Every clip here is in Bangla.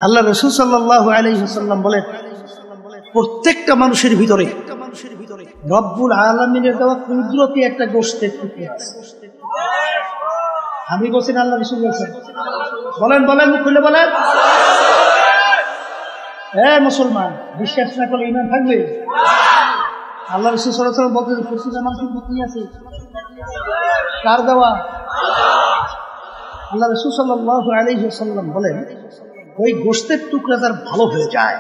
আল্লাহ রাসূল সাল্লাল্লাহু আলাইহি ওয়াসাল্লাম বলেন, প্রত্যেকটা মানুষের ভিতরে রব্বুল আলামিনের দেওয়া কুদরতি একটা গোশতের টুকরো আছে। আমি বলছি না, আল্লাহ রাসূল বলেছেন? বলেন বলেন, মুখ খুলে বলেন। মুসলমান, বিশ্বাস না করলে ঈমান থাকবে? আল্লাহ রাসূল সাল্লাল্লাহু আলাইহি ওয়াসাল্লাম বলতেন, প্রতিটা মানুষের বুদ্ধি আছে। কার দেওয়া? আল্লাহ রাসূল সাল্লাল্লাহু আলাইহি ওয়াসাল্লাম বলেন, ওই গোশতের টুকরা তার ভালো হয়ে যায়,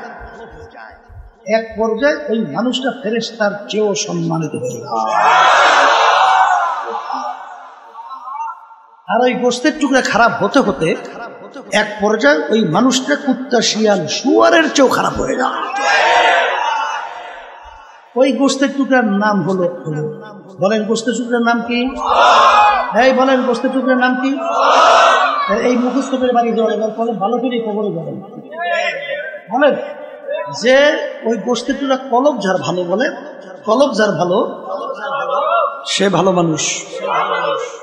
এক পর্যায়ে ওই মানুষটা ফেরেশতার চেয়েও সম্মানিত হয়ে যায়। আর ওই গোশতের টুকরা খারাপ হতে হতে এক পর্যায়ে ওই মানুষটা কুত্তা, শিয়াল, শুয়ারের চেয়েও খারাপ হয়ে যায়। ওই গোশতের টুকরার নাম হলো, বলেন গোশতের টুকরার নাম কি? বলেন গোশতের টুকরার নাম কি? এই মুখস্থ করে বাড়ি যাওয়ার ফলে ভালো করে খবরে যাবেন। বলেন যে ওই গোশতের টুকরা কলব যার ভালো, বলে কলব যার ভালো সে ভালো মানুষ,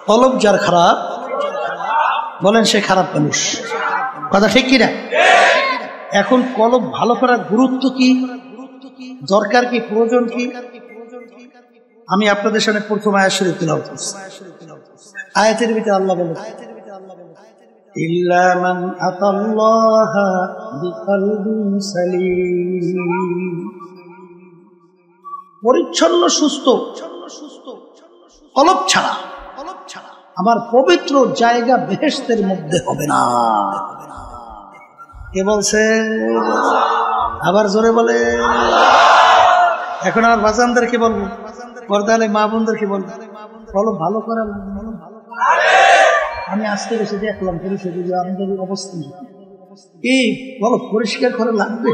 কলব যার খারাপ বলেন সে খারাপ মানুষ। কথা ঠিক কিনা? এখন কলব ভালো করার গুরুত্ব কি, দরকার কি, প্রয়োজন কি, আমি আপনাদের সামনে প্রথম আয়াত শরীফ তেলাওয়াত করছি। আয়াতের ভিতরে আল্লাহ বলেন, ইল্লা মান আতাল্লাহা বিকলবিন সালিম, পরিচ্ছন্ন সুস্থ কলব ছাড়া আমার পবিত্র জায়গা বেহেশতের মধ্যে হবে না। কে বলছে? আবার জোরে বলে। এখন আমার বাজানদেরকে বলবো, পর্দালে মা বোনদেরকে বলবো, কলব ভালো করা। আমি আজকে এসে দেখলাম আমাদের অবস্থা এই বলো পরিষ্কার করে লাগবে।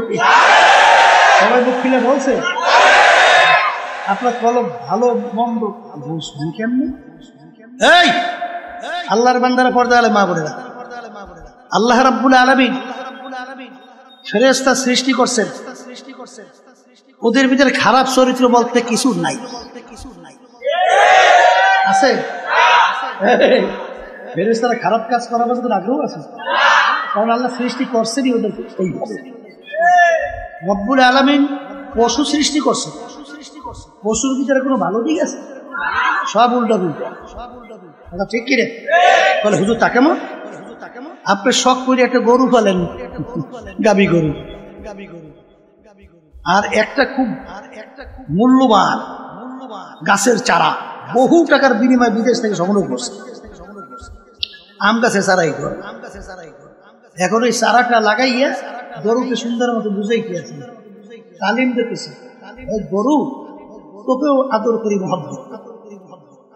সবাই মুখ খুলে বলছে আপনার কলব ভালো মন্দ বুঝবেন কেমনি? এই আল্লাহর বান্দারা, পর্দা আলে মা বোনেরা, আল্লাহ রাব্বুল আলামিন ফেরেশতা সৃষ্টি করছেন, ওদের ভিতরে খারাপ চরিত্র বলতে কিছু নাই। আছে? ফেরেশতারা খারাপ কাজ করার জন্য আগ্রহ আছে, কারণ আল্লাহ সৃষ্টি করছেনই ওদের। রব্বুল আলামিন পশু সৃষ্টি করছে, পশুর ভিতরে কোনো ভালো দিক আছে? সব উল্টা উল্টা। ঠিক কিরে? বলে হুজুর তা কেমন? আপনি শখ করে একটা গরু পালেন, গাবি গরু, আর একটা খুব মূল্যবান গাছের চারা বহু টাকার বিনিময়ে বিদেশ থেকে সংগ্রহ করছে, আম গাছে চারাই করে। এখন ওই চারাটা লাগাইয়া গরুকে সুন্দর মতো বুঝাই খেয়েছে, তালিম দিতেছে, ওই গরু তোকেও আদর করি, মহব্বত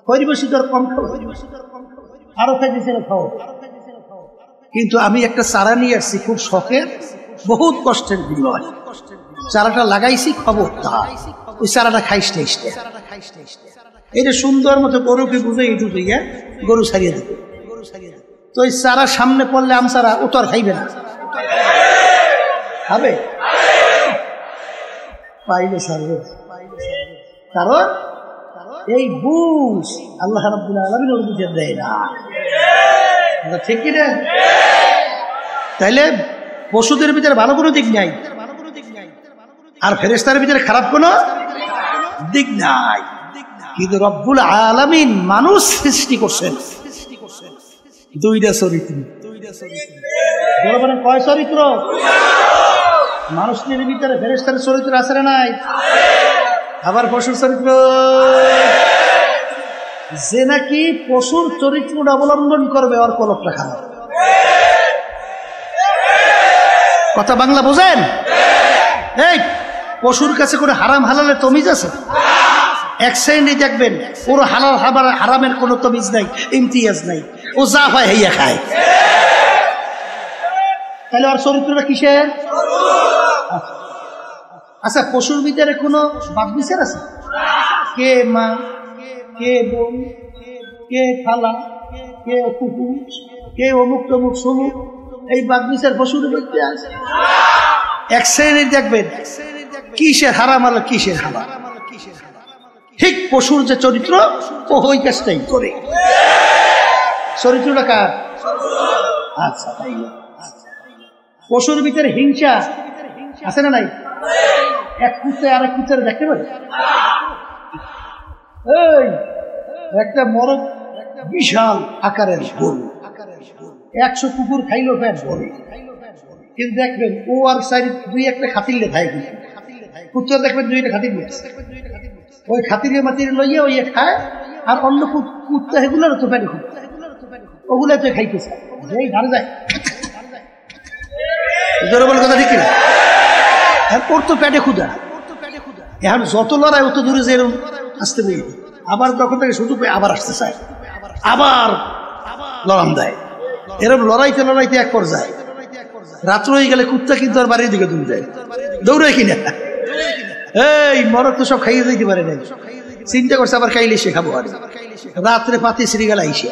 করি, বেশি তোর কম খাও, আরো খাইতেছে খাও। কিন্তু আমি একটা চারা নিয়ে আসছি খুব শখের, বহুত কষ্টের বিনিময় চারাটা লাগাইছি, খবর ওই চারাটা খাইস টেস্টে এটা সুন্দর মতো গরুকে বুঝাই টুটাইয়া গরু ছাড়িয়ে দেবে। তো ওই চারা সামনে পড়লে আম চারা ও তো আর খাইবে না, খাবে পাইলে ছাড়বে। কারণ এই বুঝ আল্লাহ রাব্বুল আলামিন ওর বুঝে দেয় না। ঠিক কি না? তাইলে পশুদের ভিতরে ভালো কোনো দিক নাই, আর ফেরেশতার ভিতরে খারাপ কোনো দিক নাই। কিন্তু রব্বুল আলামিন মানুষ সৃষ্টি করছেন দুইটা চরিত্র। কয় চরিত্র? মানুষের ভিতরে ফেরেশতার চরিত্র আছে না নাই? আবার পশুর চরিত্র। যে নাকি পশুর চরিত্র অবলম্বন করবে ওর কলবটা খারাপ। কথা বাংলা বোঝেন? এই পশুর কাছে কোনো হারাম হালালের তমিজ আছে? এক শ্রেণী দেখবেন ওর হালাল হারামের কোনো তমিজ নাই, ইমতিয়াজ নাই, ও যা হয় হইয়া খায়। তাহলে ওর চরিত্রটা কিসের? আচ্ছা, পশুর ভিতরে কোনো বাপ বিচার আছে? কে মা, কে বোন, কে খালা, কে কুকুর, কে অমুক তমুক সমুক, এই বাপ বিচার পশুর মধ্যে আছে? এক শ্রেণীর দেখবেন কিসের হারাম আলো কিসের হালাল। ঠিক পশুর যে চরিত্র ও ওই কাজটাই করে। চরিত্রটা কার? আচ্ছা, পশুর ভিতরে হিংসা আছে না নাই? এক কুত্তে আর এক কুত্তারে দেখতে পারে? এই একটা মরদ বিশাল আকারের গরু, 100 কুকুর খাইলো ফের বলে, কিন্তু দেখবেন ও আর সাইড দুই একটা খাতিলে খায়, কুত্তা দেখবেন দুইটা খাতির, ওই খাতিরে মাতির লইয়া ওই খায়, আর অন্য কুত্তা এগুলোর তো পেটে খুব, ওগুলো তো খাইতেছে এই ধারে যায়। জোরে কথা ঠিক কিনা? ওর তো পেটে ক্ষুধা, এখন যত লড়াই অত দূরে যে এরকম আসতে পেরে, আবার তখন থেকে সুযোগ পেয়ে আবার আসতে চায়, আবার লড়াম দেয়। এরকম লড়াইতে লড়াইতে এক পর্যায়ে রাত্র হয়ে গেলে কুত্তা কিন্তু আর বাড়ির দিকে দৌড় দেয়, দৌড়ে কিনা এই মরদ তো সব খাইয়ে দিতে পারে নাই, চিন্তা করছে আবার খাইলে সে খাবো, আর রাত্রে পাতি শ্রীগাল আইসে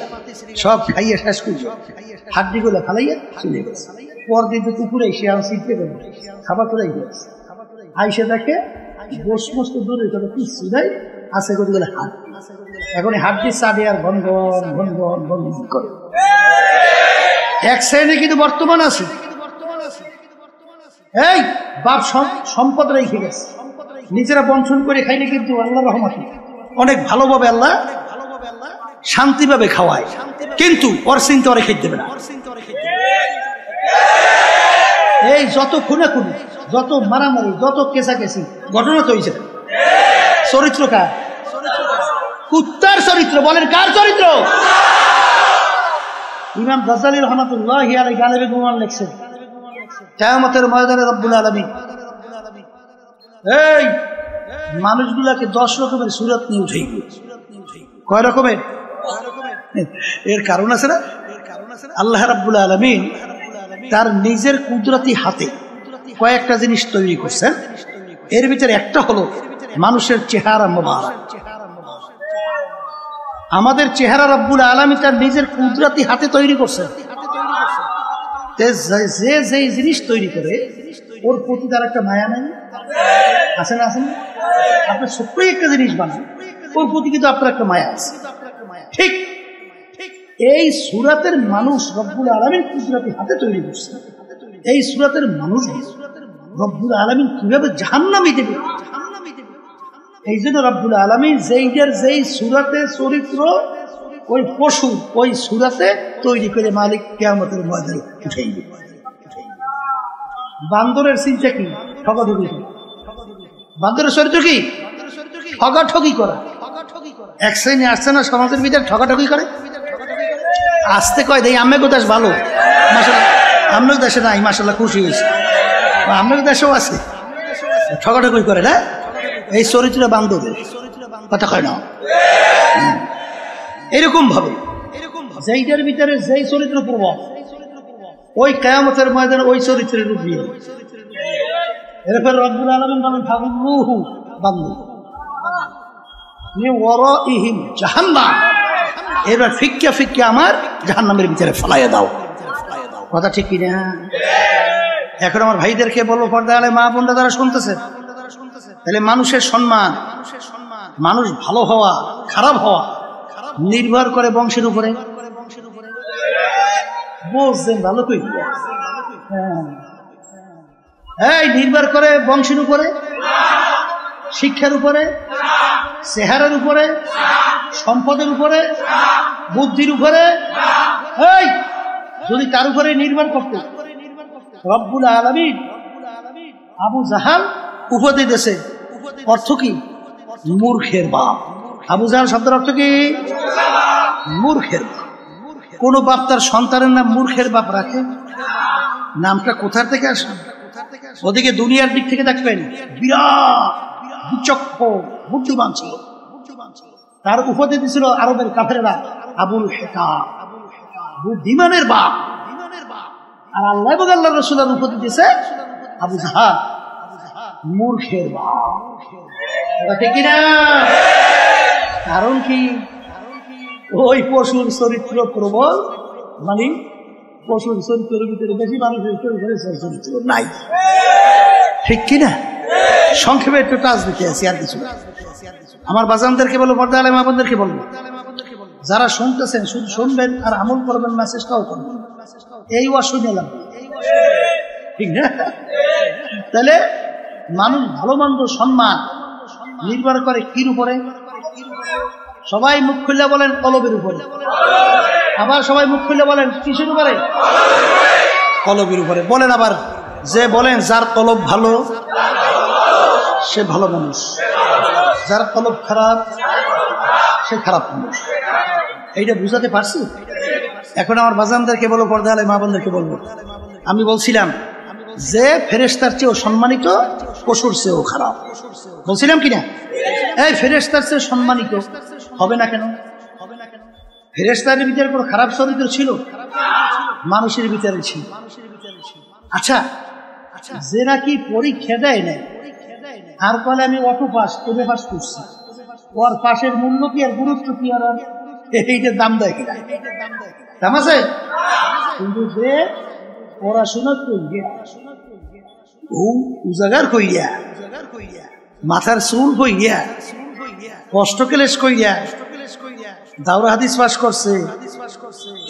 সব খাইয়ে শেষ করছে, হাড্ডি গুলো ফালাইয়া চলে গেছে। পরদিন তো কুকুরে এসে আর চিনতে পারে খাবার করে গেছে, আইসে দেখে গোস মস্ত দূরে কোনো কিছু নাই, আছে কতগুলো হাত, এখন হাড্ডি চাটে আর ঘন ঘন ঘন ঘন ঘন করে। এক শ্রেণী কিন্তু বর্তমান আছে, এই বাপ সম্পদ রেখে গেছে, নিজেরা বঞ্চন করে খাইলে কিন্তু আল্লাহ রহমত অনেক ভালোভাবে আল্লাহ শান্তিভাবে খাওয়ায়, কিন্তু ওর চিন্তা ওরে খেতে দেবে না। এই যত খুনাখুনি, যত মারামারি, যত কেসাকেসি ঘটনা তো হয়েছে, চরিত্র কার? কুত্তার চরিত্র। বলেন কার চরিত্র? ইমাম গাজ্জালী রাহমাতুল্লাহি আলাইহি গালিবে গুমান লিখছেন, কিয়ামতের ময়দানে রব্বুল আলামিন এই মানুষগুলাকে 10 রকমের সুরত নিয়ে উঠাইবে। কয় রকমের? এর কারণ আছে না? আল্লাহ রাব্বুল আলামিন তার নিজের কুদরতি হাতে কয়েকটা জিনিস তৈরি করছেন, এর ভিতরে একটা হলো মানুষের চেহারা মোবারক। আমাদের চেহারা রব্বুল আলামিন তার নিজের কুদরতি হাতে তৈরি করছেন। যে যেই জিনিস তৈরি করে ওর প্রতি তার একটা মায়া নাই, আছে না? আছেন? আপনার ছোট্টই একটা জিনিস বানান, ওর প্রতি কিন্তু আপনার একটা মায়া আছে। ঠিক এই সুরাতের মানুষ রব্বুল আলামিন কুদরতি হাতে তৈরি করছে। এই সুরাতের মানুষ রব্বুল আলামিন কিভাবে জাহান্নামে দেবে, এই জন্য রব্বুল আলামিন যেই সুরাতে চরিত্র ওই পশু ওই সুরাতে তৈরি করে মালিক কিয়ামতের ময়দানে উঠাইবে। বান্দরের চিন্তা কি? ঠকাঠকি। বান্দরের চরিত্র কি? ঠকাঠকি করা। এক শ্রেণী আসছে না সমাজের ভিতরে ঠকাঠকি করে, আসতে কয় দেয় আমি কোথায় ভালো, মাশাআল্লাহ আপনার দেশে নাই, মাশাআল্লাহ খুশি হয়েছে, আপনার দেশেও আছে, ঠকাঠকি করে না। এই চরিত্র বান্দরের, কথা কয় না। এরকম ভাবে যেইটার ভিতরে যেই চরিত্র প্রভাব, ওই কিয়ামতের ময়দানে ওই চরিত্রের রূপ নিয়ে এরপর রব্বুল আলামিন বলেন ফাগুরুহু বান্দর ওয়ারাইহিম জাহান্নাম, এবার ফিক্কা ফিক্কা আমার জাহান্নামের ভিতরে ফলাইয়া দাও। কথা ঠিক কিনা? এখন আমার ভাইদেরকে বলবো, পর্দা আলে মা বোনরা যারা শুনতেছে, তাহলে মানুষের সম্মান, মানুষ ভালো হওয়া খারাপ হওয়া নির্ভর করে বংশের উপরে। বলছেন ভালো কই? এই নির্ভর করে বংশের উপরে, শিক্ষার উপরে, চেহারার উপরে, সম্পদের উপরে, বুদ্ধির উপরে। এই যদি তার উপরে নির্ভর করত, রব্বুল আলামিন আবু জাহাল উপাধি দেশে অর্থ কি? মূর্খের বাপ। আবু জাহাল শব্দের অর্থ কি? মূর্খের বাপ। কোন বাপ তার সন্তানের নাম মূর্খের বাপ রাখে? নামটা কোথা থেকে আসে? ওদিকে দুনিয়ার দিক থেকে দেখবেন বিরাট বিচক্ষণ বুদ্ধিমান ছিল, তার উপাধি দিয়েছিল আরবের কাফেররা আবুল হিকাম, বুদ্ধিমানের বাপ। আর আল্লাহ এবং আল্লাহ রাসূলের উপাধি দিয়েছে আবু জাহাল, মূর্খের বাপ। ঠিক কিনা? কারণ কি? ওই পশুর চরিত্র প্রবল, মানে পশুর চরিত্রের ভিতরে বেশি মানুষের চরিত্র নাই। ঠিক কিনা? সংক্ষেপে একটু টাচ দিতে আছি, আর কিছু। আমার বাজানদেরকে বলবো, পর্দা আলেম আপনাদেরকে বলবো, যারা শুনতেছেন শুধু শুনবেন আর আমল করবেন না, চেষ্টাও করবেন। এই ওয়াজ শুনে এলাম, ঠিক না? তাহলে মানুষ ভালো মন্দ সম্মান নির্ভর করে কির উপরে? সবাই মুখ খুলে বলেন কলবের উপরে, আবার সবাই মুখ খুলে বলেন কিসের উপরে? কলবের উপরে। বলেন আবার, যে বলেন যার কলব ভালো সে ভালো মানুষ, যার কলব খারাপ সে খারাপ মানুষ। এইটা বুঝাতে পারছি? এখন আমার বাজানদেরকে বলবো, পর্দা আলে মা বোনদেরকে বলবো, আমি বলছিলাম যে ফেরেশতার চেয়েও সম্মানিত পশুর চেয়েও খারাপ, বলছিলাম কিনা? এই ফেরেশতার চেয়ে সম্মানিত হবে না কেন? ফেরেশতার ভিতরে কোনো খারাপ চরিত্র ছিল? মানুষের ভিতরে ছিল। আচ্ছা, যে নাকি পরীক্ষা দেয় না আর বলে আমি অটো পাস করে পাস করছি, ওর পাশের মূল্য কি আর গুরুত্ব কি আর এইটার দাম দেয় কিনা? দাম আছে? কিন্তু যে পড়াশোনা করিয়া উজাগার কইয়া মাথার চুল কইয়া কষ্ট ক্লেশ কইয়া দাওরা হাদিস পাস করছে,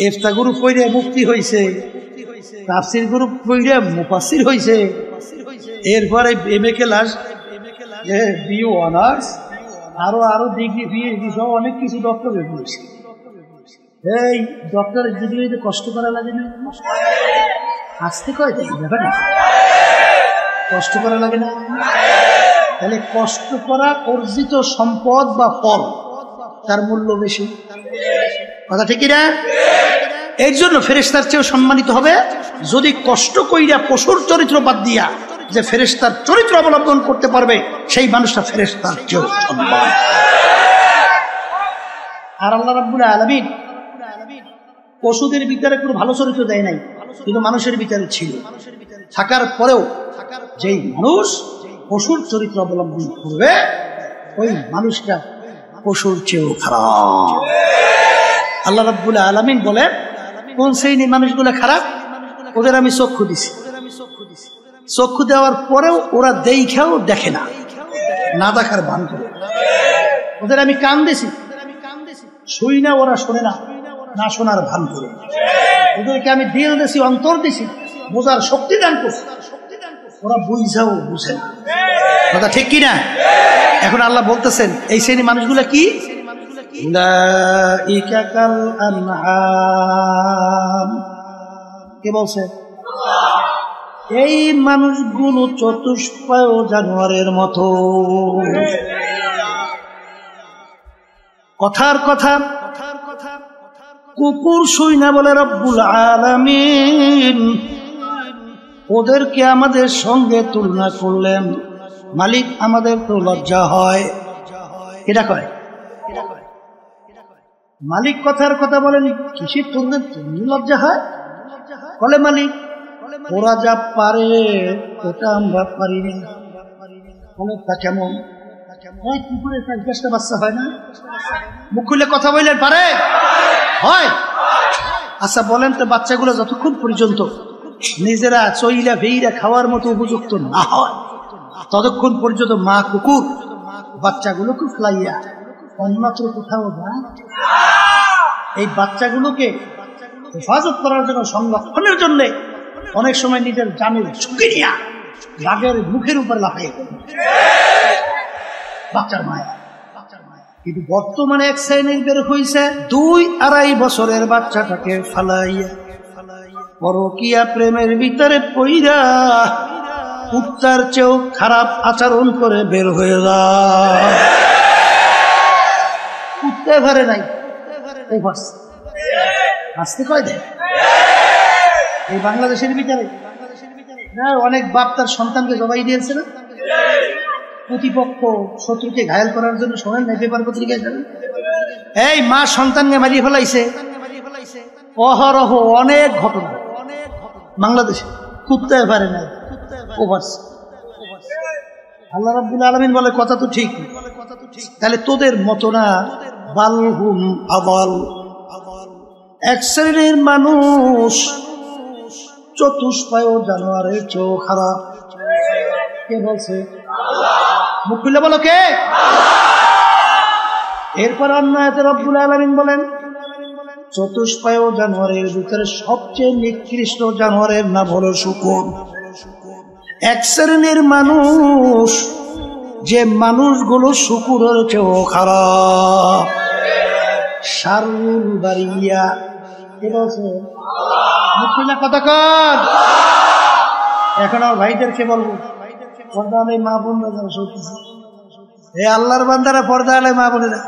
ইফতা গ্রুপ কইরা মুফতি হইছে, তাফসীর গ্রুপ কইরা মুফাসসির হইছে, এরপরে এমএ ক্লাস, বিএ অনার্স, আরো ডিগ্রি পিএইচডি সহ অনেক কিছু ডক্টরেট হইছে। এই ডক্টরের ডিগ্রিতে কষ্ট করা লাগে না? আসতে কয় দেখি ব্যাপার না, কষ্ট করা লাগে না? তাহলে কষ্ট করা অর্জিত সম্পদ বা ফল তার মূল্য বেশি, কথা ঠিক না? এর জন্য ফেরেশতার চেয়েও সম্মানিত হবে যদি কষ্ট কইরা পশুর চরিত্র বাদ দিয়া যে ফেরেশতার চরিত্র অবলম্বন করতে পারবে সেই মানুষটা ফেরেশতার চেয়েও সম্মান। আর আল্লাহ রাব্বুল আলামিন পশুদের ভিতরে কোনো ভালো চরিত্র দেয় নাই, কিন্তু মানুষের ভিতরে ছিল। থাকার পরেও যেই মানুষ পশুর চরিত্র অবলম্বন করবে ওই মানুষটা পশুর চেয়েও খারাপ। আল্লাহ রাব্বুল আলামিন বলেন, কোন শ্রেণীর মানুষগুলো খারাপ? ওদের আমি চক্ষু দিছি, চক্ষু দেওয়ার পরেও ওরা দেখাও দেখে না, না দেখার ভান করে। ওদের আমি কান দিছি, শুই না ওরা শোনে না, না শোনার ভান করে। ওদেরকে আমি দিল দিছি, অন্তর দিছি, বোঝার শক্তি দান করছি, ওরা বুঝাও বুঝে না, কথা ঠিক কিনা? এখন আল্লাহ বলতেছেন এই শ্রেণী মানুষগুলো কি? কে বলছে? এই মানুষগুলো চতুষ্পায় জানোয়ারের মতো। কথার কথা কুকুর শুই না বলে রব্বুল আলামিন ওদেরকে আমাদের সঙ্গে তুলনা করলেন। মালিক আমাদের তো লজ্জা হয়, এটা কয় মালিক কথার কথা বলেন, কিসের তুলনা তুমি লজ্জা হয়? বলে মালিক ওরা যা পারে ওটা আমরা পারি না। তা কেমন? কুকুরের দশটা বাচ্চা হয় না? মুখ খুলে কথা বললেন পারে হয়? আচ্ছা বলেন তো, বাচ্চাগুলো যতক্ষণ পর্যন্ত নিজেরা চইলা ভেইরা খাওয়ার মতো উপযুক্ত না হয় ততক্ষণ পর্যন্ত মা কুকুর বাচ্চাগুলোকে ফেলাইয়া অন্যত্র কোথাও যায়। এই বাচ্চাগুলোকে হেফাজত করার জন্য, সংরক্ষণের জন্য অনেক সময় নিজের জানের ঝুঁকি নিয়ে বাঘের মুখের উপর লাফাইয়া পড়ে বাচ্চার মায়া। কিন্তু বর্তমানে এক শ্রেণীর বের হইছে 2-2.5 বছরের বাচ্চাটাকে ফালাইয়া পরকীয়া প্রেমের ভিতরে পইরা কুত্তার চেয়েও খারাপ আচরণ করে বের হয়ে যায়। কুত্তে ঘরে নাই, আসতে কয় দেয় এই বাংলাদেশের ভিতরে অনেক বাপ তার সন্তানকে জবাই দিয়েছে না, প্রতিপক্ষ শত্রুকে ঘায়াল করার জন্য। শোনেন না পেপার পত্রিকায় যাবেন, এই মা সন্তানকে মারিয়ে ফেলাইছে অহরহ অনেক ঘটনা বাংলাদেশে। কুত্তায় পারে না, আল্লাহ রাব্বুল আলামিন বলে কথা তো ঠিক, তাহলে তোদের মতো না, বালহুম আদাল। এক শ্রেণীর মানুষ চতুষ্পায় জানোয়ারের চেয়েও খারাপ। কে বলছে? মুখ খুলে বলো কে? এরপর অন্য আয়াতে রব্বুল আলামিন বলেন চতুষ্পায় জানোয়ারের ভিতরে সবচেয়ে নিকৃষ্ট জানোয়ারের নাম হলো শূকর। এক শ্রেণীর মানুষ, যে মানুষগুলো শুকুরের চেয়েও খারাপ। শারুল বারিয়া কে বলছে? কথা কন। এখন আমার ভাইদেরকে বলবো, পর্দা আলাই মা বোনরা যারা শুনতেছে, এই আল্লাহর বান্দারা, পর্দা আলাই মা বোনেরা,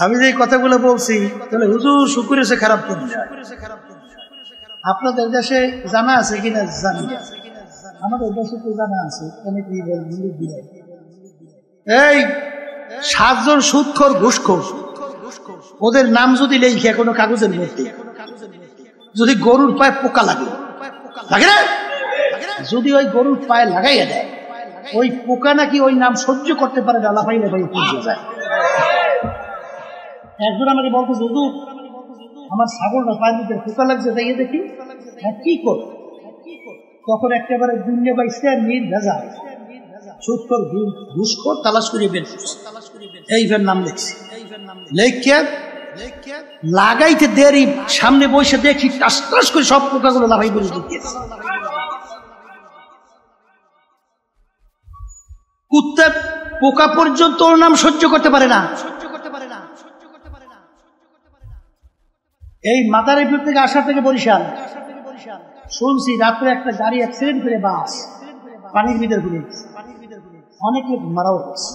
আমি যে কথাগুলো বলছি তাহলে হুজুর শুকুর এসে খারাপ করবে। আপনাদের দেশে জানা আছে কিনা জানি না, আমাদের দেশে তো জানা আছে। এই 7 জন সুদখোর ঘুষখোর, ওদের নাম যদি লেখে কোনো কাগজের মধ্যে, যদি গরুর পায়ে পোকা লাগে না, যদি ওই গরুর পায়ে লাগাইয়া দেয়, ওই পোকা নাকি ওই নাম সহ্য করতে পারে না, লাফাইলে ভাই পুড়ে যায়। একজন আমাকে বলতো, হুজুর আমার ছাগলটা পায়ের ভিতরে পোকা লাগছে, তাই দেখি কি কর। তখন একেবারে দুনিয়া বাইসে নির্ভেজাল সুদখোর ঘুষখোর তালাশ করে বের করছে, এইভাবে নাম লিখছে। লেখিয়া লাগাইতে দেরি, সামনে বসে দেখি টাস টাস করে সব পোকাগুলো লাফাই করে দিচ্ছে। কুত্তা পোকা পর্যন্ত ওর নাম সহ্য করতে পারে না। এই মাদারীপুর থেকে আসার থেকে বরিশাল শুনছি রাত্রে একটা গাড়ি অ্যাক্সিডেন্ট করে বাস পানির ভিতরে ঘুরে, অনেক লোক মারাও গেছে,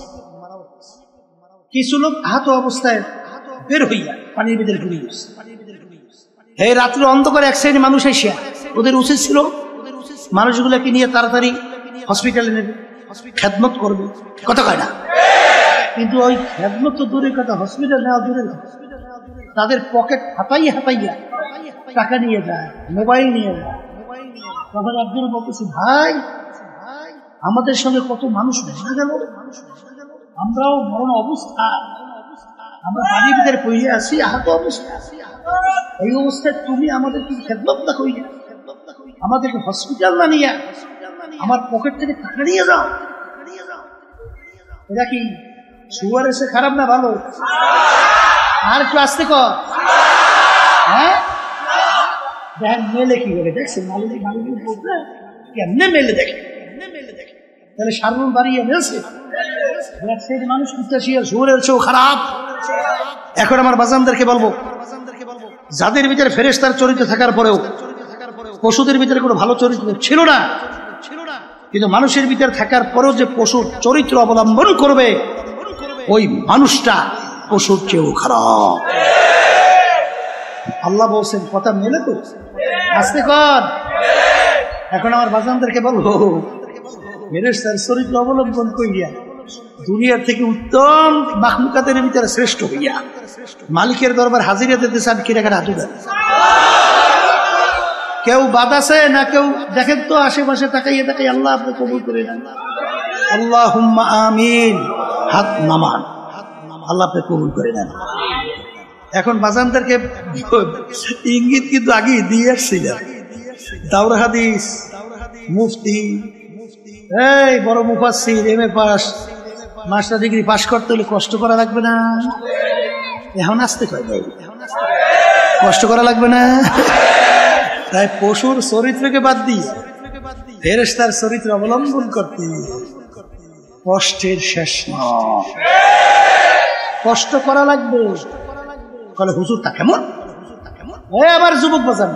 কিছু লোক আহত অবস্থায় বের হইয়া পানির ভিতরে ঘুরে গেছে। এই রাত্রে অন্ধকারে অ্যাক্সিডেন্ট মানুষ এসে, ওদের উচিত ছিল মানুষগুলোকে নিয়ে তাড়াতাড়ি হসপিটালে নেবে, খেদমত করবে, কথা কয় না। কিন্তু ওই খেদমত তো দূরের কথা, হসপিটাল নেওয়া দূরের কথা, তাদের পকেট হাতাইয়া হাতাইয়া টাকা নিয়ে যায়, মোবাইল নিয়ে যায়। তখন একজন বলতেছি, ভাই আমাদের সঙ্গে কত মানুষ মারা গেল, আমরাও মরণ অবস্থা, আমরা বাড়ির ভিতরে পড়ে আছি, আহত অবস্থা। এই অবস্থায় তুমি আমাদেরকে খেদমত না করিয়া, আমাদেরকে হসপিটাল না নিয়ে আমার পকেট থেকে টাকা নিয়ে যাও। এটা কি সুগার এসে খারাপ না ভালো? আর একটু আসতে কর। হ্যাঁ দেখেন মেলে কি করে, দেখছেন কেমনে মেলে দেখে, তাহলে সারমন বাড়িয়ে মেলছে মানুষ সুরের চেয়েও খারাপ। এখন আমার বাজানদেরকে বলবো, যাদের ভিতরে ফেরেশতার চরিত্র থাকার পরেও পশুদের ভিতরে কোনো ভালো চরিত্র ছিল না, কিন্তু মানুষের ভিতরে থাকার পরেও যে পশুর চরিত্র অবলম্বন করবে, ওই মানুষটা পশুর চেয়েও খারাপ। আল্লাহ বলছেন, কথা মেলে তো আসতে কর। এখন আমার বাজানদেরকে বলবো, ফেরেশতার চরিত্র অবলম্বন করিয়া দুনিয়ার থেকে উত্তম মাখলুকাতের ভিতরে শ্রেষ্ঠ হইয়া মালিকের দরবার হাজিরা দিতে চান কি রেখে হাজু দেন। কেউ বাদাছে না, কেউ দেখেন তো আশেপাশে তাকাইয়ে তাকাই, আল্লাহ আপনি কবুল করে নেন, আল্লাহুম্মা আমিন, হাত নামান, আল্লাহ আপনি কবুল করে নেন। এখন বাজানদেরকে ইঙ্গিত কিন্তু আগে দিয়ে আসছিলেন, দাওরা হাদিস মুফতি, এই বড় মুফাসসির, MA pass, master degree pass করতে হলে কষ্ট করা লাগবে না? এখন আসতে কয় ভাই, কষ্ট করা লাগবে না? তাই পশুর চরিত্রকে বাদ দিয়ে ফেরেশতার চরিত্র অবলম্বন করতে কষ্টের শেষ নয়, কষ্ট করা লাগবে। বলে হুজুর তা কেমন? আবার যুবক বাজান,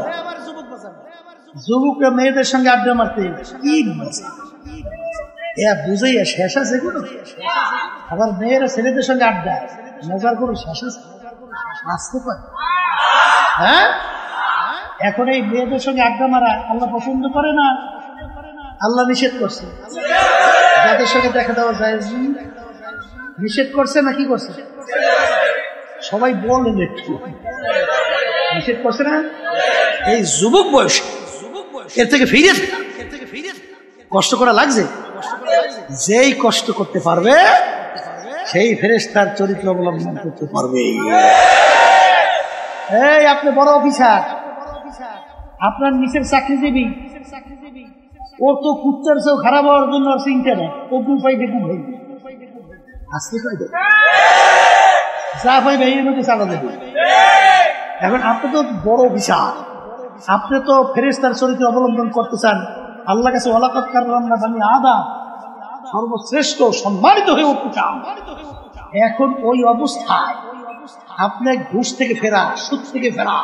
যুবকরা মেয়েদের সঙ্গে আড্ডা মারতে কি মজা, বুঝাইয়া শেষ আছে কোনো? আবার মেয়েরা ছেলেদের সঙ্গে আড্ডা, মজার কোনো শেষ আছে? আসতে পারে? হ্যাঁ, এখন এই মেয়েদের সঙ্গে আড্ডা মারা আল্লাহ পছন্দ করে না, আল্লাহ নিষেধ করছে। যাদের সঙ্গে দেখা দেওয়া যায় নিষেধ করছে না কি করছে? সবাই বলেন একটু নিষেধ করছে না? এই যুবক বয়স এর থেকে ফিরে কষ্ট করা লাগছে। যেই কষ্ট করতে পারবে সেই ফেরেশতার চরিত্র অবলম্বন করতে পারবে। এই আপনি বড় অফিসার, আপনার নিচের চাকরিজীবী, ও তো কুত্তার চেয়েও খারাপ হওয়ার জন্য চিন্তা নেই, ও গুণ পাইবে গুণ হইবে, আসতে পাইবে যা পাইবে এর মধ্যে চালা দেবে। এখন আপনি তো বড় অফিসার, আপনি তো ফেরেশতার চরিত্র অবলম্বন করতে চান, আল্লাহ কাছে ওয়ালাকাদ কাররামনা বানি আদম, সর্বশ্রেষ্ঠ সম্মানিত হয়ে উঠতাম। এখন ওই অবস্থায় আপনি ঘুষ থেকে ফেরা, সুদ থেকে ফেরা,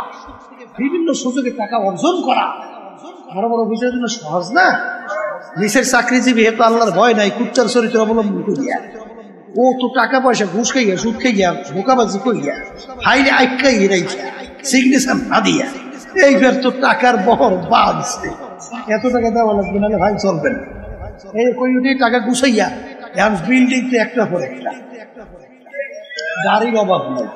বিভিন্ন সুযোগে টাকা অর্জন করা বড় বড় বিষয়ের জন্য সহজ না। নিচের চাকরিজীবী হেতু আল্লাহর ভয় নাই, কুচ্চার চরিত্র অবলম্বন করিয়া ও তো টাকা পয়সা ঘুষ খাইয়া, সুদ খাইয়া, ধোকাবাজি করিয়া, হাইলে আইকাই রাইখা, সিগনেচার না দিয়া এইবার তো টাকার বহর বাঁধছে। এত টাকা দেওয়া লাগবে, নাহলে ভাই চলবেন। এই কই উঠে টাকা গুছাইয়া এখন বিল্ডিং তো একটা পর একটা, গাড়ির অভাব নেই।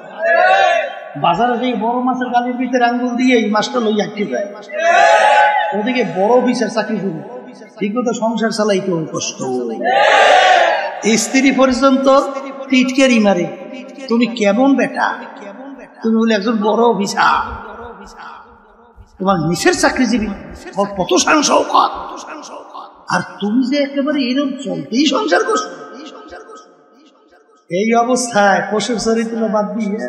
বাজারে যে বড় মাছের গালির ভিতরে আঙ্গুল দিয়ে এই মাছটা লই আটকে যায়। ওদিকে বড় অফিসের চাকরি করি, ঠিক মতো সংসার চালাইতেও কষ্ট। স্ত্রী পর্যন্ত টিটকেরি মারে, তুমি কেমন বেটা, তুমি বলে একজন বড় অফিসার, তোমার নিচের চাকরিজীবী, কত সাংসদ, আর তুমি যে একেবারে এরকম চলতেই সংসার করছো। এই অবস্থায় পশুর চরিত্র বাদ দিয়ে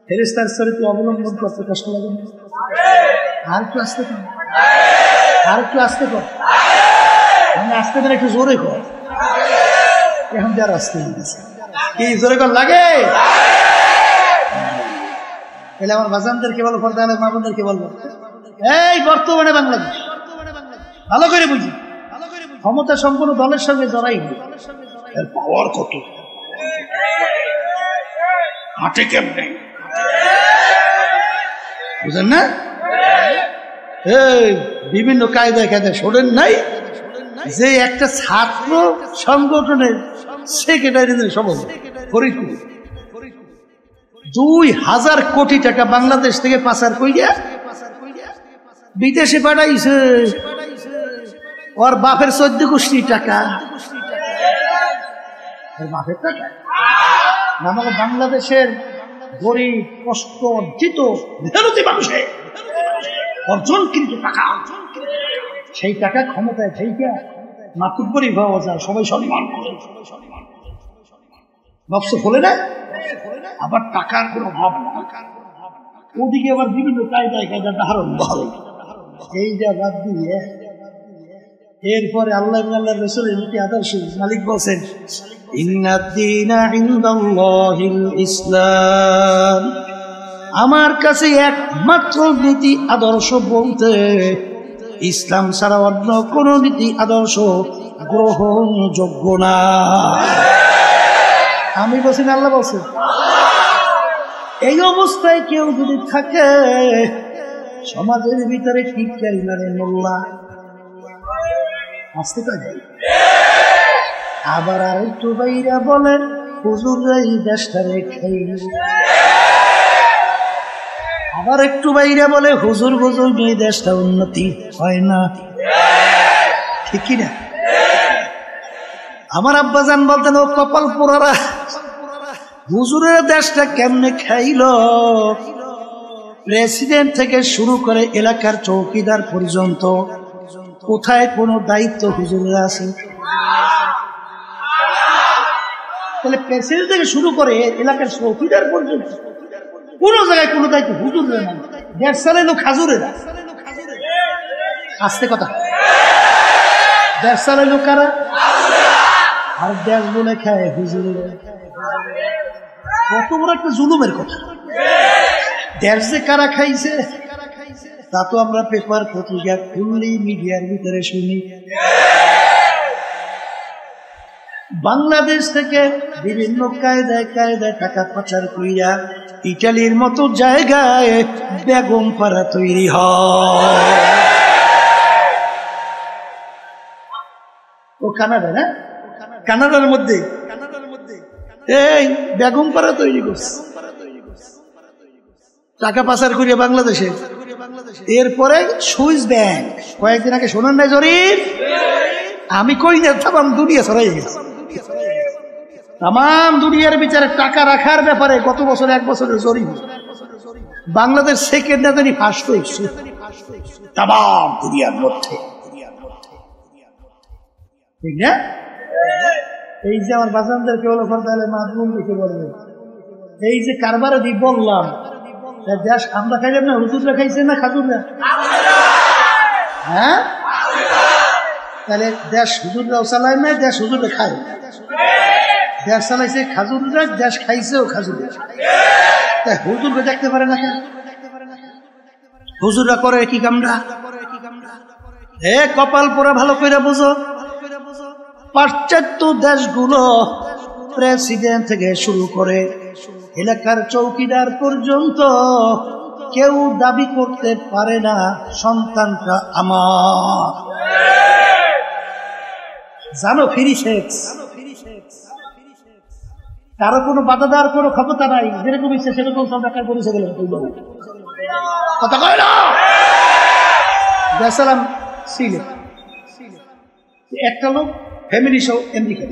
ফেরেশতার চরিত্র অবলম্বন করতে কষ্ট লাগে। আর একটু আসতে কর, আর একটু আসতে কর, আমি আসতে পারে একটু জোরে কর। এখন যার আসতে কি জোরে কর লাগে, তাহলে আমার বাজানদেরকে বলো, পর্দা আলের মা-বোনদেরকে বলবো, এই বর্তমানে বাংলাদেশ ভালো করে বুঝি, ক্ষমতা সম্পন্ন দলের সঙ্গে জড়াই এর পাওয়ার কত, হাঁটে কেমনে বুঝেন না? এই বিভিন্ন কায়দায় কায়দায় শোনেন নাই যে একটা ছাত্র সংগঠনের সেক্রেটারি সভাপতি ফরিদপুর 2000 কোটি টাকা বাংলাদেশ থেকে পাচার কইরা বিদেশে পাঠাইছে। ওর বাপের 14 কোটি টাকা, বাপের টাকা আমাদের বাংলাদেশের গরিব কষ্ট অর্জিত মেহনতি মানুষের অর্জন কিন্তু টাকা, সেই টাকা ক্ষমতায় থেকে মাতুব্বরি পাওয়া যায়, সবাই সম্মান করে, ব্যবসা খোলে না, আবার টাকার কোনো অভাব না। ওদিকে আবার বিভিন্ন কায়দায় কায়দা ধারণ করে, এই যা বাদ দিয়ে এরপরে আল্লাহ আল্লাহ রাসূলের নীতি আদর্শ মালিক বলছেন, ইন্নাদ-দীনা ইনদাল্লাহিল ইসলাম, আমার কাছে একমাত্র নীতি আদর্শ বলতে ইসলাম ছাড়া অন্য কোন নীতি আদর্শ গ্রহণযোগ্য না। আমি বলছি না, আল্লাহ বলছেন। এই অবস্থায় কেউ যদি থাকে সমাজের ভিতরে ঠিক মানে মোল্লা আসতে পারে, আবার আর একটু বাইরা বলেন হুজুর এই দেশটারে খাইল, আবার একটু বাইরা বলে হুজুর হুজুর এই দেশটা উন্নতি হয় না, ঠিক কিনা? আমার আব্বাজান বলতেন, ও কপাল পোড়ারা, হুজুরের দেশটা কেমনে খাইল, প্রেসিডেন্ট থেকে শুরু করে এলাকার চৌকিদার পর্যন্ত কোথায় কোনো দায়িত্ব হুজুরের আছে? তাহলে প্রেসিডেন্ট থেকে শুরু করে এলাকার চৌকিদার পর্যন্ত কোন জায়গায় কোনো দায়িত্ব হুজুরের নাই, দেশ চালাইলো খাজুরের। আসতে কথা, দেশ চালাইলো কারা? আর দেশ বলে খায় হুজুরের। কত বড় একটা জুলুমের কথা। দেশ যে কারা খাইছে তা তো আমরা পেপার পত্রিকা খুললেই মিডিয়ার ভিতরে শুনি। বাংলাদেশ থেকে বিভিন্ন কায়দায় কায়দায় টাকা পাচার কইরা ইটালির মতো জায়গায় বেগম পাড়া তৈরি হয়। ও কানাডা না, কানাডার মধ্যে এই বেগম পাড়া তৈরি করছে, টাকা পাচার করিয়া বাংলাদেশে। এরপরে সুইস ব্যাংক, কয়েকদিন আগে শোনেন নাই জরিপ? আমি কই না, তাম দুনিয়া ছড়াই গেছে। তাম দুনিয়ার বিচারে টাকা রাখার ব্যাপারে গত বছর 1 বছরের জরিপ বাংলাদেশ সেকেন্ড না জানি ফার্স্ট হয়েছে তাম দুনিয়ার মধ্যে, ঠিক না? এই যে আমার বাজানদেরকে হলো ফরদালে মাহবুব লিখে বলবে, এই যে কারবারে দি বললাম দেশ আমরা খাইলাম না, হুজুররা খাইছে না খাজুররা? হ্যাঁ, তাহলে দেশ হুজুররাও চালায় না, দেশ হুজুরে খায়। দেশ চালাইছে খাজুররা, দেশ খাইছেও খাজুরে। তাই হুজুরকে দেখতে পারে না কেন? হুজুররা করে কি কামরা? কপাল পোড়া ভালো করে বুঝো, পাশ্চাত্য দেশগুলো প্রেসিডেন্ট থেকে শুরু করে এলাকার চৌকিদার পর্যন্ত কেউ দাবি করতে পারে না সন্তানটা আমার। জানো ফ্রি সেক্স, কারো কোনো বাধা দেওয়ার কোনো ক্ষমতা নাই, যেরকম ইচ্ছে সেরকম সব দেখা করেছে গেলেন। কথা কয় না? গেছিলাম সিলেট, একটা লোক ফ্যামিলি সহ আমেরিকা,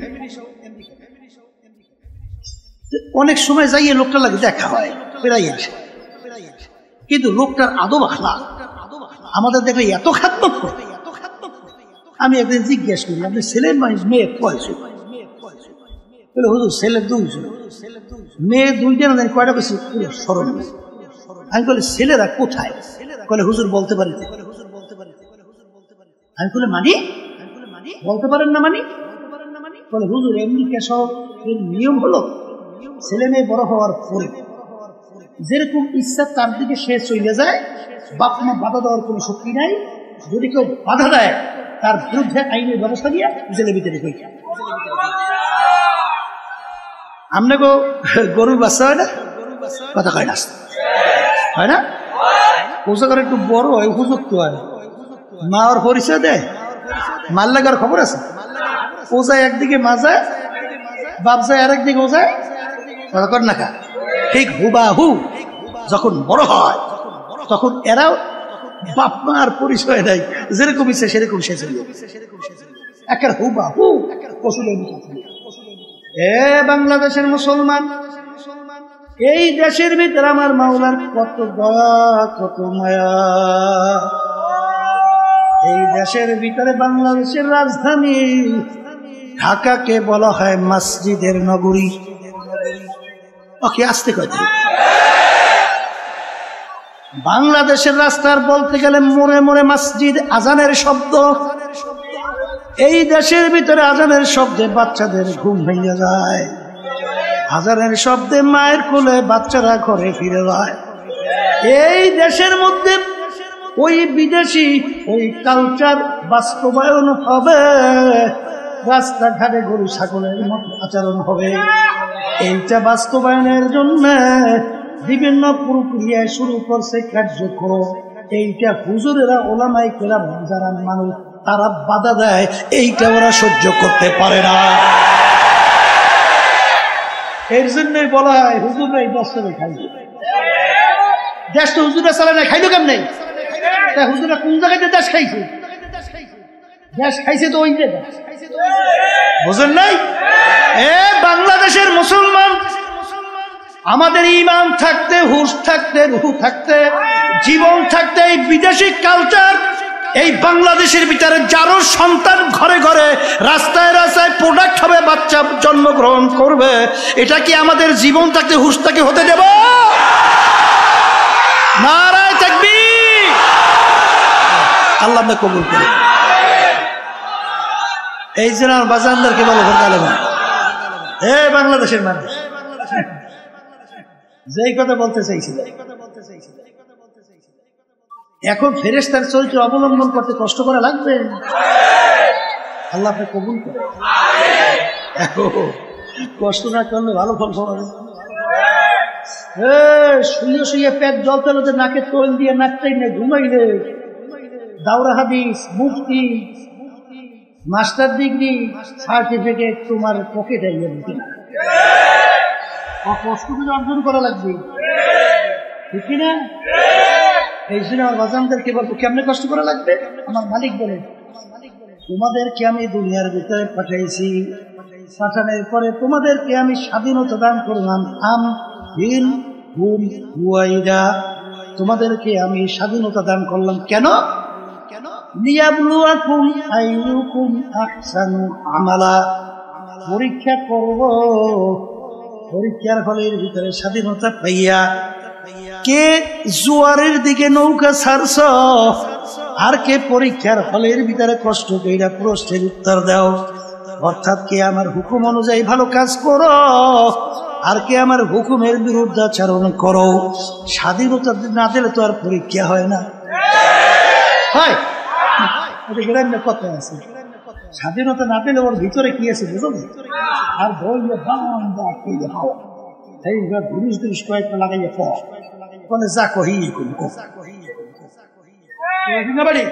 অনেক সময় যাইয়ে লোকটা লাগে দেখা হয়, ফেরাই আসে, কিন্তু লোকটার আদব আখলাক আমাদের দেখলে এত খাতমত করে। আমি একদিন জিজ্ঞেস করি, আপনি ছেলের মানুষ মেয়ে কয়জন? হুজুর ছেলে দুইজন, মেয়ে দুইটা না জানি কয়টা বেশি স্মরণ। আমি বলি ছেলেরা কোথায়? বলে হুজুর বলতে পারি। আমি বলে মানি বলতে পারেন না? মানি বলে হুজুর আমেরিকা সহ এর নিয়ম হলো ছেলে মেয়ে বড় হওয়ার পরে যেরকম ইচ্ছা তার দিকে সে চলে যায়, বাপ মা বাধা দেওয়ার কোনো শক্তি নাই। যদি কেউ বাধা দেয় তার বিরুদ্ধে আইনের ব্যবস্থা দিয়ে জেলে ভিতরে হয়ে যায়। আপনাকে গরুর বাচ্চা হয় না? কথা কয় না, হয় না? পোষা করে একটু বড় হয়, উপযুক্ত হয়, মা ওর পরিচয় দেয়, মাল লাগার খবর আছে। ওজায় একদিকে মা যায়, বাপ যায় আর একদিকে ওজায়, কথা কর না কা? ঠিক হুবাহু যখন বড় হয় তখন এরাও বাপ মার পরিচয় দেয়, যেরকম ইচ্ছে সেরকম সে চলবে, একের হুবাহু পশুদের মতো। বাংলাদেশের মুসলমান, এই দেশের ভিতরে আমার মাওলার কত দয়া কত মায়া। এই দেশের ভিতরে বাংলাদেশের রাজধানী ঢাকাকে বলা হয় মসজিদের নগরী। ওকে আসতে কথা, বাংলাদেশের রাস্তার বলতে গেলে মোড়ে মোড়ে মসজিদ, আজানের শব্দ। এই দেশের ভিতরে আজানের শব্দে বাচ্চাদের ঘুম ভেঙে যায়, আজানের শব্দে মায়ের কোলে বাচ্চারা ঘরে ফিরে যায়। এই দেশের মধ্যে ওই বিদেশি ওই কালচার বাস্তবায়ন হবে, রাস্তাঘাটে গরু ছাগলের মতো আচরণ হবে। এইটা বাস্তবায়নের জন্য বিভিন্ন প্রক্রিয়ায় শুরু করছে কার্যক্রম। এইটা হুজুরেরা ওলামায়ে কেরাম যারা মানুষ তারা বাধা দেয়, এইটা ওরা সহ্য করতে পারে না। এর জন্যই বলা হয় হুজুররা এই দশটা খাইল, দেশ তো হুজুরা চালায় না, খাইলো কেমন নেই? হুজুরা কোন জায়গাতে দেশ খাইছে? দেশ খাইছে তো ওই জায়গা, বুঝেন নাই? বাংলাদেশের মুসলমান, আমাদের ইমান থাকতে, হুশ থাকতে, রূহ থাকতে, জীবন থাকতে এই বিদেশি কালচার এই বাংলাদেশের ভিতরে যারও সন্তান ঘরে ঘরে রাস্তায় রাস্তায় প্রোডাক্ট হবে, বাচ্চা জন্মগ্রহণ করবে, এটা কি আমাদের জীবন থাকতে হুশ থাকে হতে দেব? নারায়ে তাকবীর। আল্লাহ আপনি কবুল করুন। এই জন্য বাজানদারকে বলো বাংলাদেশের মানুষ যেই কথা বলতে চাইছিল, এখন ফেরেশতার চরিত্র অবলম্বন করতে কষ্ট করা লাগবে। আল্লাহ আপনি কবুল করেন। কষ্ট না করলে ভালো ফল পাওয়া যাবে। শুয়ে শুয়ে পেট জ্বলতে জ্বলতে নাকে তোল দিয়ে নাকটাই না ঘুমাইলে দাওরা হাদিস, মুফতি, মাস্টার ডিগ্রি, সার্টিফিকেট তোমার পকেটে কষ্ট করে অর্জন করা লাগবে, ঠিক কিনা? এই জন্য আমার বাজানদেরকে বলবো কেমনে কষ্ট করা লাগবে। আমার মালিক বলেন, তোমাদেরকে আমি দুনিয়ার ভিতরে পাঠাইছি, পাঠানোর পরে তোমাদেরকে আমি স্বাধীনতা দান করলাম। তোমাদেরকে আমি স্বাধীনতা দান করলাম কেন? লিয়াবলুয়াকুম আইয়ুকুম আহসানু আমালা, পরীক্ষা করব। পরীক্ষার ফলের ভিতরে স্বাধীনতা পাইয়া কে জোয়ারের দিকে নৌকা ছাড়ছ আর কে পরীক্ষার ফলের ভিতরে কষ্ট কইরা প্রশ্নের উত্তর দাও, অর্থাৎ কে আমার হুকুম অনুযায়ী ভালো কাজ করো, আর কে আমার হুকুমের বিরুদ্ধাচরণ করো। স্বাধীনতা না দিলে তো আর পরীক্ষা হয় না, হয় কত আছে। স্বাধীনতা না পেলে ওর ভিতরে কি আছে বুঝো, আর ধরলে ধুরিস ধুরিস কয়েকটা লাগাইয়া পড়ে যা কহি বাড়ি